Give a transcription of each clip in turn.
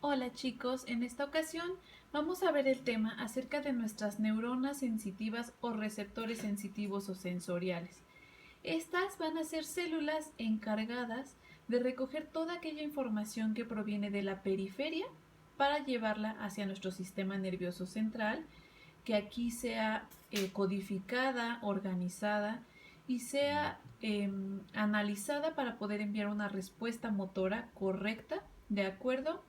Hola chicos, en esta ocasión vamos a ver el tema acerca de nuestras neuronas sensitivas o receptores sensitivos o sensoriales. Estas van a ser células encargadas de recoger toda aquella información que proviene de la periferia para llevarla hacia nuestro sistema nervioso central, que aquí sea codificada, organizada y sea analizada para poder enviar una respuesta motora correcta de acuerdo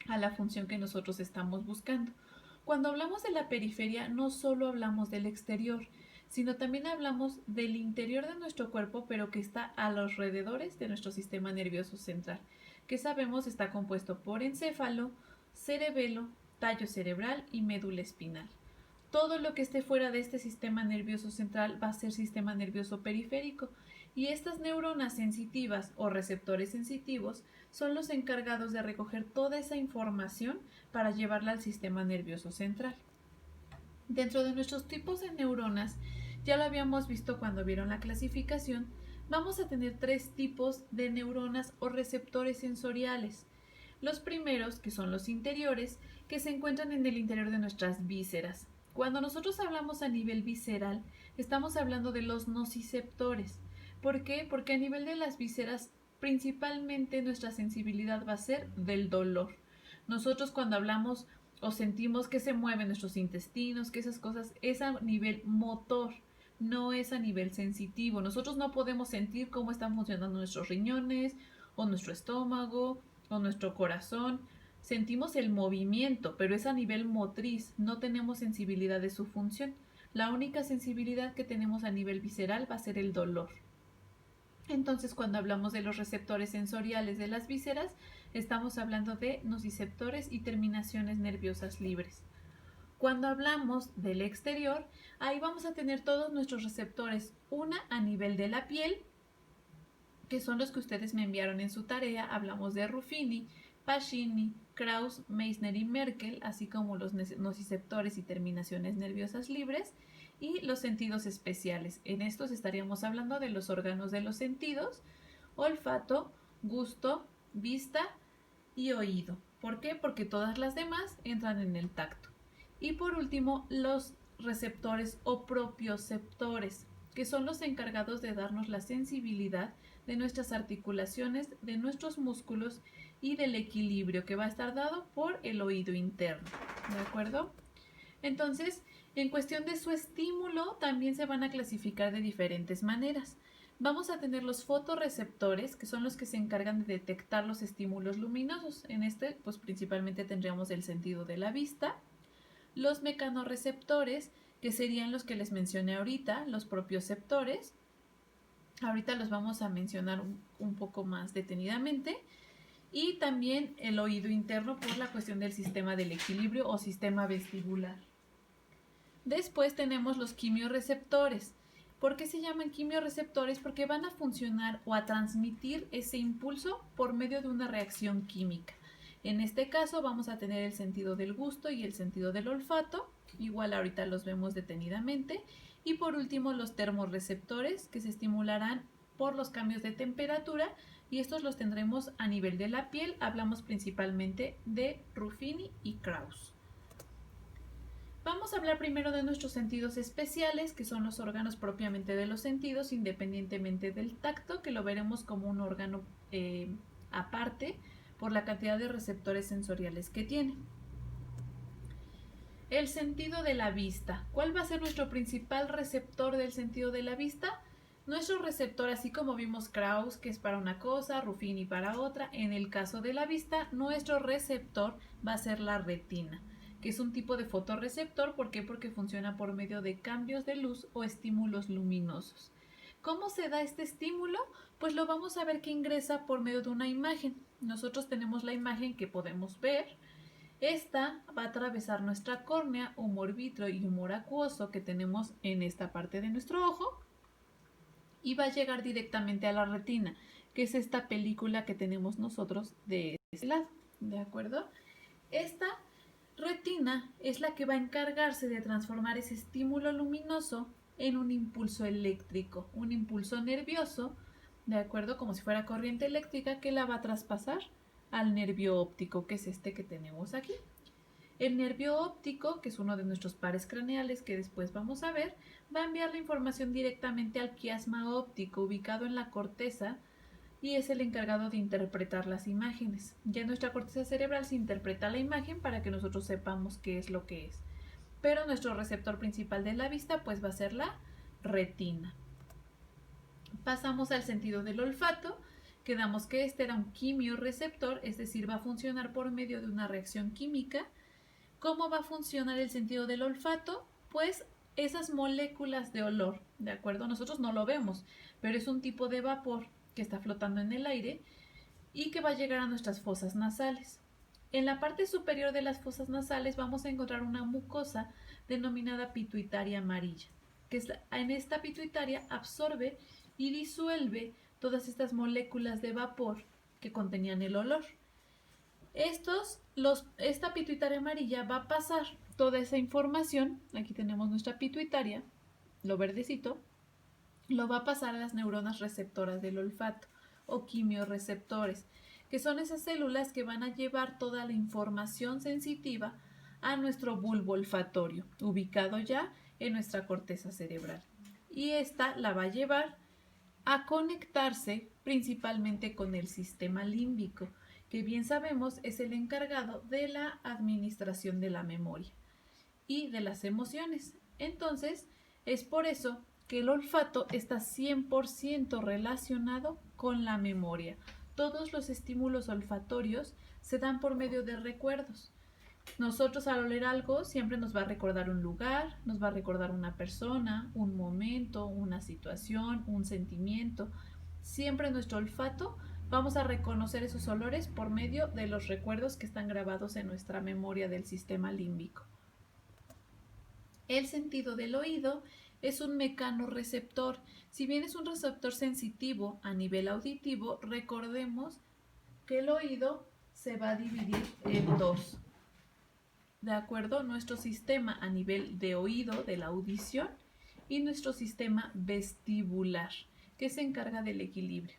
a la función que nosotros estamos buscando. Cuando hablamos de la periferia, no solo hablamos del exterior, sino también hablamos del interior de nuestro cuerpo, pero que está a los alrededores de nuestro sistema nervioso central, que sabemos está compuesto por encéfalo, cerebelo, tallo cerebral y médula espinal. Todo lo que esté fuera de este sistema nervioso central va a ser sistema nervioso periférico, y estas neuronas sensitivas o receptores sensitivos son los encargados de recoger toda esa información para llevarla al sistema nervioso central. Dentro de nuestros tipos de neuronas, ya lo habíamos visto cuando vieron la clasificación, vamos a tener tres tipos de neuronas o receptores sensoriales. Los primeros, que son los interiores, que se encuentran en el interior de nuestras vísceras. Cuando nosotros hablamos a nivel visceral, estamos hablando de los nociceptores. ¿Por qué? Porque a nivel de las vísceras, principalmente nuestra sensibilidad va a ser del dolor. Nosotros cuando hablamos o sentimos que se mueven nuestros intestinos, que esas cosas, es a nivel motor, no es a nivel sensitivo. Nosotros no podemos sentir cómo están funcionando nuestros riñones o nuestro estómago o nuestro corazón. Sentimos el movimiento, pero es a nivel motriz, no tenemos sensibilidad de su función. La única sensibilidad que tenemos a nivel visceral va a ser el dolor. Entonces, cuando hablamos de los receptores sensoriales de las vísceras, estamos hablando de nociceptores y terminaciones nerviosas libres. Cuando hablamos del exterior, ahí vamos a tener todos nuestros receptores, una a nivel de la piel, que son los que ustedes me enviaron en su tarea. Hablamos de Ruffini, Pacini, Krauss, Meissner y Merkel, así como los nociceptores y terminaciones nerviosas libres, y los sentidos especiales. En estos estaríamos hablando de los órganos de los sentidos: olfato, gusto, vista y oído. ¿Por qué? Porque todas las demás entran en el tacto. Y por último, los receptores o propioceptores, que son los encargados de darnos la sensibilidad de nuestras articulaciones, de nuestros músculos y del equilibrio, que va a estar dado por el oído interno. ¿De acuerdo? Entonces, en cuestión de su estímulo, también se van a clasificar de diferentes maneras. Vamos a tener los fotorreceptores, que son los que se encargan de detectar los estímulos luminosos. En este, pues principalmente tendríamos el sentido de la vista. Los mecanorreceptores, que serían los que les mencioné ahorita, los propioceptores. Ahorita los vamos a mencionar un poco más detenidamente. Y también el oído interno por la cuestión del sistema del equilibrio o sistema vestibular. Después tenemos los quimiorreceptores. ¿Por qué se llaman quimiorreceptores? Porque van a funcionar o a transmitir ese impulso por medio de una reacción química. En este caso vamos a tener el sentido del gusto y el sentido del olfato. Igual ahorita los vemos detenidamente. Y por último, los termorreceptores, que se estimularán por los cambios de temperatura, y estos los tendremos a nivel de la piel. Hablamos principalmente de Ruffini y Krauss. Vamos a hablar primero de nuestros sentidos especiales, que son los órganos propiamente de los sentidos, independientemente del tacto, que lo veremos como un órgano aparte por la cantidad de receptores sensoriales que tiene. El sentido de la vista. ¿Cuál va a ser nuestro principal receptor del sentido de la vista? Nuestro receptor, así como vimos Krauss, que es para una cosa, Ruffini para otra, en el caso de la vista, nuestro receptor va a ser la retina, que es un tipo de fotorreceptor. ¿Por qué? Porque funciona por medio de cambios de luz o estímulos luminosos. ¿Cómo se da este estímulo? Pues lo vamos a ver que ingresa por medio de una imagen. Nosotros tenemos la imagen que podemos ver. Esta va a atravesar nuestra córnea, humor vítreo y humor acuoso que tenemos en esta parte de nuestro ojo, y va a llegar directamente a la retina, que es esta película que tenemos nosotros de este lado. ¿De acuerdo? Esta retina es la que va a encargarse de transformar ese estímulo luminoso en un impulso eléctrico, un impulso nervioso, ¿de acuerdo? Como si fuera corriente eléctrica, que la va a traspasar al nervio óptico, que es este que tenemos aquí. El nervio óptico, que es uno de nuestros pares craneales que después vamos a ver, va a enviar la información directamente al quiasma óptico ubicado en la corteza y es el encargado de interpretar las imágenes. Ya en nuestra corteza cerebral se interpreta la imagen para que nosotros sepamos qué es lo que es. Pero nuestro receptor principal de la vista pues va a ser la retina. Pasamos al sentido del olfato. Quedamos que este era un quimiorreceptor, es decir, va a funcionar por medio de una reacción química. ¿Cómo va a funcionar el sentido del olfato? Pues esas moléculas de olor, ¿de acuerdo? Nosotros no lo vemos, pero es un tipo de vapor que está flotando en el aire y que va a llegar a nuestras fosas nasales. En la parte superior de las fosas nasales vamos a encontrar una mucosa denominada pituitaria amarilla, que en esta pituitaria absorbe y disuelve todas estas moléculas de vapor que contenían el olor. Esta pituitaria amarilla va a pasar toda esa información, aquí tenemos nuestra pituitaria, lo verdecito, lo va a pasar a las neuronas receptoras del olfato o quimiorreceptores, que son esas células que van a llevar toda la información sensitiva a nuestro bulbo olfatorio, ubicado ya en nuestra corteza cerebral. Y esta la va a llevar a conectarse principalmente con el sistema límbico, que bien sabemos es el encargado de la administración de la memoria y de las emociones. Entonces, es por eso que el olfato está 100% relacionado con la memoria. Todos los estímulos olfatorios se dan por medio de recuerdos. Nosotros al oler algo siempre nos va a recordar un lugar, nos va a recordar una persona, un momento, una situación, un sentimiento. Siempre nuestro olfato vamos a reconocer esos olores por medio de los recuerdos que están grabados en nuestra memoria del sistema límbico. El sentido del oído es un mecanorreceptor. Si bien es un receptor sensitivo a nivel auditivo, recordemos que el oído se va a dividir en dos. ¿De acuerdo? Nuestro sistema a nivel de oído, de la audición, y nuestro sistema vestibular, que se encarga del equilibrio.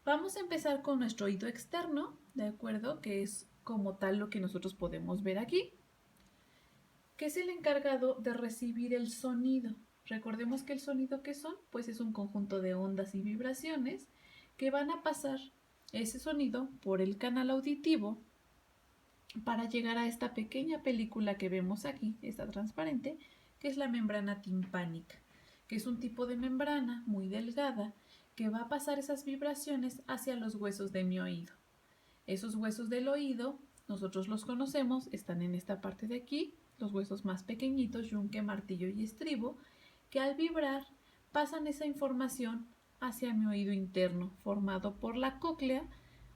Vamos a empezar con nuestro oído externo, ¿de acuerdo? Que es como tal lo que nosotros podemos ver aquí, que es el encargado de recibir el sonido. Recordemos que el sonido que son, pues es un conjunto de ondas y vibraciones que van a pasar ese sonido por el canal auditivo para llegar a esta pequeña película que vemos aquí, esta transparente, que es la membrana timpánica, que es un tipo de membrana muy delgada que va a pasar esas vibraciones hacia los huesos de mi oído. Esos huesos del oído, nosotros los conocemos, están en esta parte de aquí, los huesos más pequeñitos, yunque, martillo y estribo, que al vibrar pasan esa información hacia mi oído interno, formado por la cóclea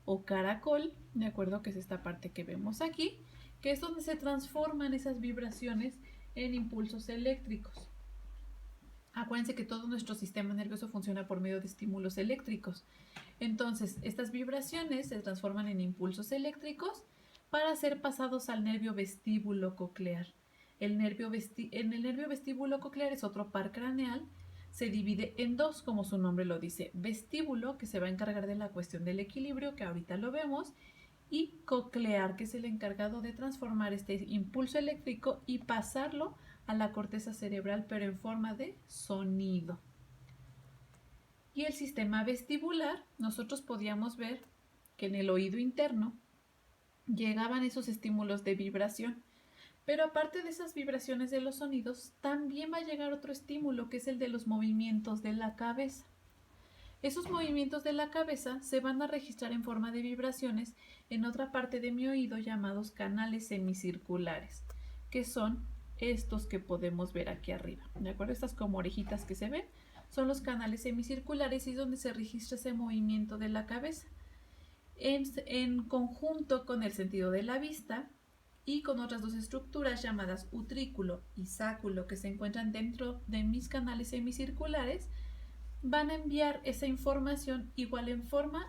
o caracol, de acuerdo, que es esta parte que vemos aquí, que es donde se transforman esas vibraciones en impulsos eléctricos. Acuérdense que todo nuestro sistema nervioso funciona por medio de estímulos eléctricos. Entonces, estas vibraciones se transforman en impulsos eléctricos para ser pasados al nervio vestíbulo coclear. En el nervio vestíbulo coclear es otro par craneal, se divide en dos, como su nombre lo dice, vestíbulo, que se va a encargar de la cuestión del equilibrio, que ahorita lo vemos, y coclear, que es el encargado de transformar este impulso eléctrico y pasarlo a la corteza cerebral, pero en forma de sonido. Y el sistema vestibular, nosotros podíamos ver que en el oído interno llegaban esos estímulos de vibración, pero aparte de esas vibraciones de los sonidos, también va a llegar otro estímulo, que es el de los movimientos de la cabeza. Esos movimientos de la cabeza se van a registrar en forma de vibraciones en otra parte de mi oído llamados canales semicirculares, que son estos que podemos ver aquí arriba, ¿de acuerdo? Estas como orejitas que se ven son los canales semicirculares y es donde se registra ese movimiento de la cabeza en conjunto con el sentido de la vista y con otras dos estructuras llamadas utrículo y sáculo que se encuentran dentro de mis canales semicirculares. Van a enviar esa información igual en forma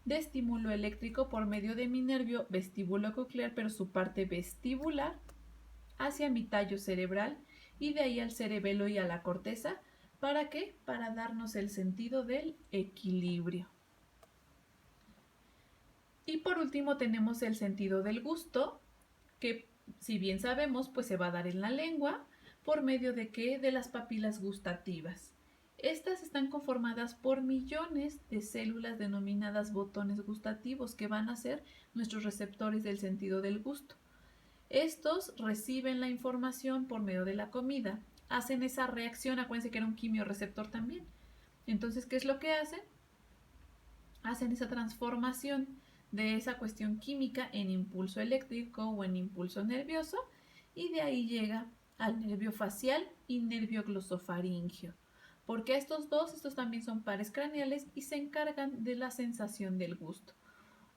de estímulo eléctrico por medio de mi nervio vestíbulo coclear, pero su parte vestibular, hacia mi tallo cerebral y de ahí al cerebelo y a la corteza. ¿Para qué? Para darnos el sentido del equilibrio. Y por último tenemos el sentido del gusto, que si bien sabemos, pues se va a dar en la lengua, ¿por medio de qué? De las papilas gustativas. Estas están conformadas por millones de células denominadas botones gustativos, que van a ser nuestros receptores del sentido del gusto. Estos reciben la información por medio de la comida, hacen esa reacción, acuérdense que era un quimioreceptor también. Entonces, ¿qué es lo que hacen? Hacen esa transformación de esa cuestión química en impulso eléctrico o en impulso nervioso, y de ahí llega al nervio facial y nervio glosofaringeo. Porque estos también son pares craneales y se encargan de la sensación del gusto.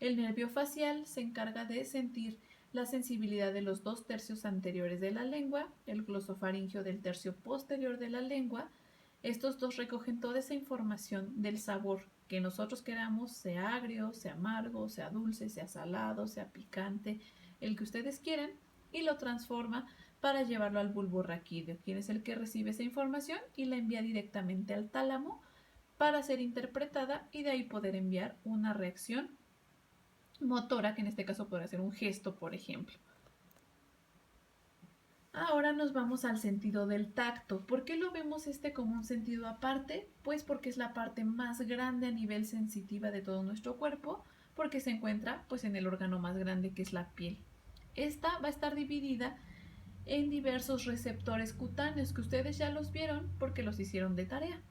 El nervio facial se encarga de sentir la sensibilidad de los 2 tercios anteriores de la lengua, el glosofaringeo del tercio posterior de la lengua. Estos dos recogen toda esa información del sabor que nosotros queramos, sea agrio, sea amargo, sea dulce, sea salado, sea picante, el que ustedes quieran, y lo transforma para llevarlo al bulbo raquídeo, quien es el que recibe esa información y la envía directamente al tálamo para ser interpretada y de ahí poder enviar una reacción motora, que en este caso podría ser un gesto, por ejemplo. Ahora nos vamos al sentido del tacto. ¿Por qué lo vemos como un sentido aparte? Pues porque es la parte más grande a nivel sensitiva de todo nuestro cuerpo, porque se encuentra pues en el órgano más grande, que es la piel. Esta va a estar dividida en diversos receptores cutáneos, que ustedes ya los vieron porque los hicieron de tarea,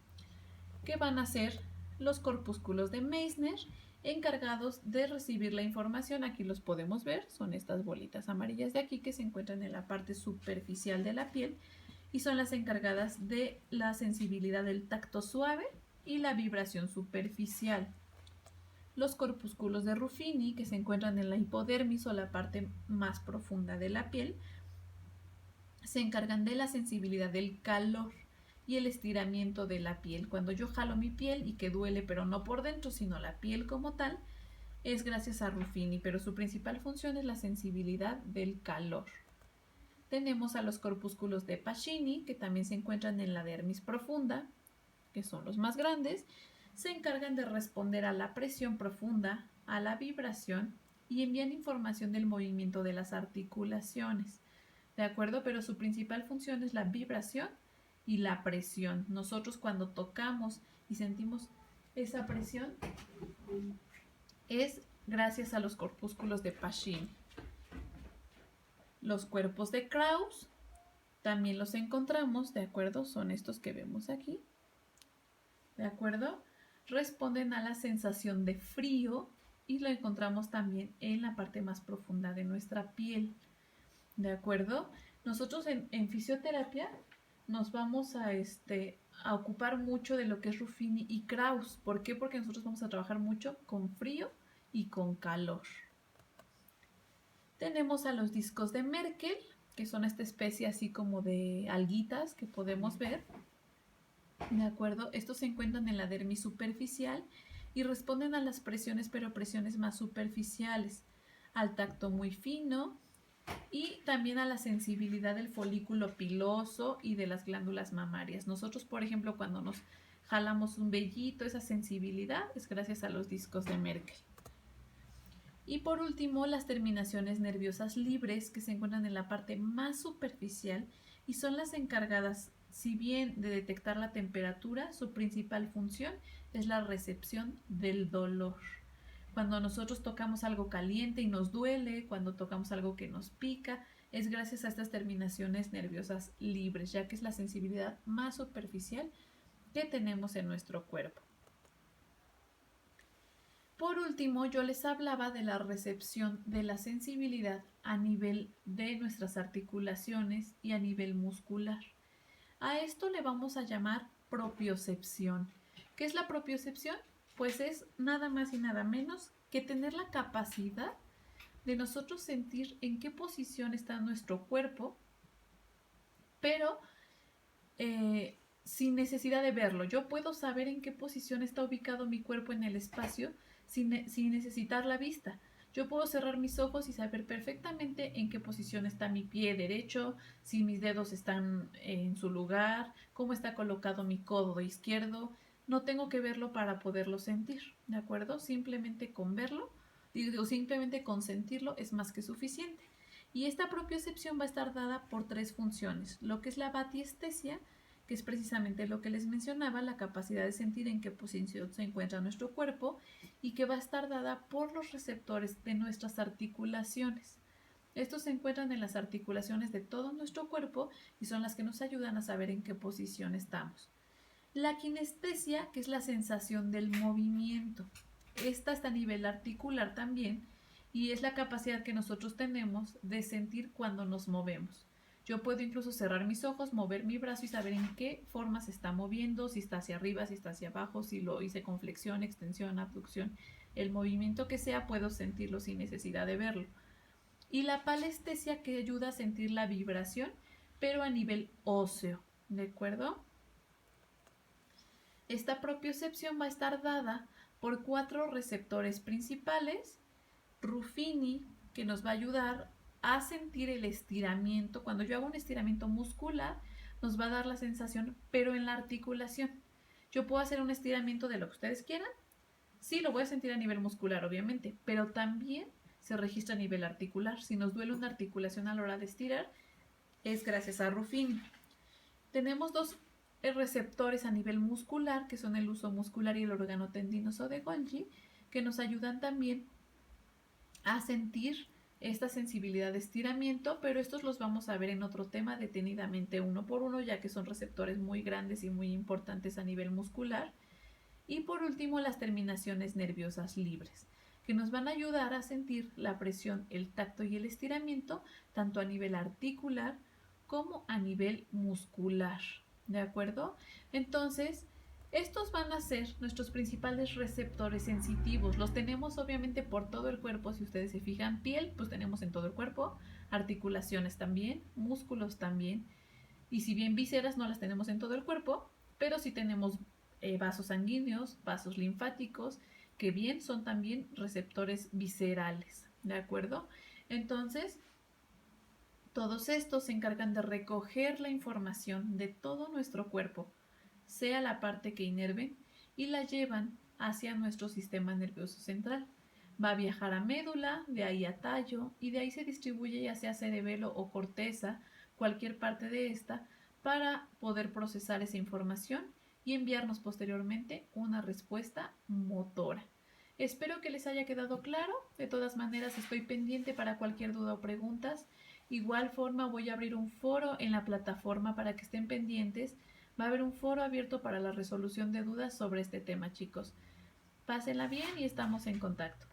que van a ser los corpúsculos de Meissner, encargados de recibir la información. Aquí los podemos ver, son estas bolitas amarillas de aquí que se encuentran en la parte superficial de la piel y son las encargadas de la sensibilidad del tacto suave y la vibración superficial. Los corpúsculos de Ruffini, que se encuentran en la hipodermis o la parte más profunda de la piel, se encargan de la sensibilidad del calor y el estiramiento de la piel. Cuando yo jalo mi piel y que duele, pero no por dentro, sino la piel como tal, es gracias a Ruffini, pero su principal función es la sensibilidad del calor. Tenemos a los corpúsculos de Pacini, que también se encuentran en la dermis profunda, que son los más grandes. Se encargan de responder a la presión profunda, a la vibración y envían información del movimiento de las articulaciones. ¿De acuerdo? Pero su principal función es la vibración y la presión. Nosotros cuando tocamos y sentimos esa presión es gracias a los corpúsculos de Pacini. Los cuerpos de Krauss también los encontramos, ¿de acuerdo? Son estos que vemos aquí, ¿de acuerdo? Responden a la sensación de frío y lo encontramos también en la parte más profunda de nuestra piel, ¿de acuerdo? Nosotros en fisioterapia nos vamos a ocupar mucho de lo que es Ruffini y Krauss. ¿Por qué? Porque nosotros vamos a trabajar mucho con frío y con calor. Tenemos a los discos de Merkel, que son esta especie así como de alguitas que podemos ver, ¿de acuerdo? Estos se encuentran en la dermis superficial y responden a las presiones, pero presiones más superficiales, al tacto muy fino y también a la sensibilidad del folículo piloso y de las glándulas mamarias. Nosotros, por ejemplo, cuando nos jalamos un vellito, esa sensibilidad es gracias a los discos de Merkel. Y por último, las terminaciones nerviosas libres, que se encuentran en la parte más superficial y son las encargadas, si bien de detectar la temperatura, su principal función es la recepción del dolor. Cuando nosotros tocamos algo caliente y nos duele, cuando tocamos algo que nos pica, es gracias a estas terminaciones nerviosas libres, ya que es la sensibilidad más superficial que tenemos en nuestro cuerpo. Por último, yo les hablaba de la recepción de la sensibilidad a nivel de nuestras articulaciones y a nivel muscular. A esto le vamos a llamar propiocepción. ¿Qué es la propiocepción? Pues es nada más y nada menos que tener la capacidad de nosotros sentir en qué posición está nuestro cuerpo, pero sin necesidad de verlo. Yo puedo saber en qué posición está ubicado mi cuerpo en el espacio sin necesitar la vista. Yo puedo cerrar mis ojos y saber perfectamente en qué posición está mi pie derecho, si mis dedos están en su lugar, cómo está colocado mi codo izquierdo. No tengo que verlo para poderlo sentir, ¿de acuerdo? Simplemente con verlo o simplemente con sentirlo es más que suficiente. Y esta propiocepción va a estar dada por 3 funciones, lo que es la batiestesia, que es precisamente lo que les mencionaba, la capacidad de sentir en qué posición se encuentra nuestro cuerpo, y que va a estar dada por los receptores de nuestras articulaciones. Estos se encuentran en las articulaciones de todo nuestro cuerpo y son las que nos ayudan a saber en qué posición estamos. La kinestesia, que es la sensación del movimiento. Esta está a nivel articular también y es la capacidad que nosotros tenemos de sentir cuando nos movemos. Yo puedo incluso cerrar mis ojos, mover mi brazo y saber en qué forma se está moviendo, si está hacia arriba, si está hacia abajo, si lo hice con flexión, extensión, abducción. El movimiento que sea puedo sentirlo sin necesidad de verlo. Y la palestesia, que ayuda a sentir la vibración, pero a nivel óseo, ¿de acuerdo? Esta propiocepción va a estar dada por 4 receptores principales. Ruffini, que nos va a ayudar a sentir el estiramiento. Cuando yo hago un estiramiento muscular, nos va a dar la sensación, pero en la articulación. Yo puedo hacer un estiramiento de lo que ustedes quieran. Sí, lo voy a sentir a nivel muscular, obviamente, pero también se registra a nivel articular. Si nos duele una articulación a la hora de estirar, es gracias a Ruffini. Tenemos 2 receptores a nivel muscular, que son el uso muscular y el órgano tendinoso de Golgi, que nos ayudan también a sentir esta sensibilidad de estiramiento, pero estos los vamos a ver en otro tema detenidamente uno por uno, ya que son receptores muy grandes y muy importantes a nivel muscular. Y por último, las terminaciones nerviosas libres, que nos van a ayudar a sentir la presión, el tacto y el estiramiento, tanto a nivel articular como a nivel muscular. ¿De acuerdo? Entonces, estos van a ser nuestros principales receptores sensitivos. Los tenemos obviamente por todo el cuerpo. Si ustedes se fijan, piel, pues tenemos en todo el cuerpo, articulaciones también, músculos también. Y si bien vísceras no las tenemos en todo el cuerpo, pero sí tenemos vasos sanguíneos, vasos linfáticos, que bien son también receptores viscerales, ¿de acuerdo? Entonces, todos estos se encargan de recoger la información de todo nuestro cuerpo, sea la parte que inerven, y la llevan hacia nuestro sistema nervioso central. Va a viajar a médula, de ahí a tallo, y de ahí se distribuye ya sea cerebelo o corteza, cualquier parte de esta, para poder procesar esa información y enviarnos posteriormente una respuesta motora. Espero que les haya quedado claro. De todas maneras, estoy pendiente para cualquier duda o preguntas. Igual forma, voy a abrir un foro en la plataforma para que estén pendientes. Va a haber un foro abierto para la resolución de dudas sobre este tema, chicos. Pásenla bien y estamos en contacto.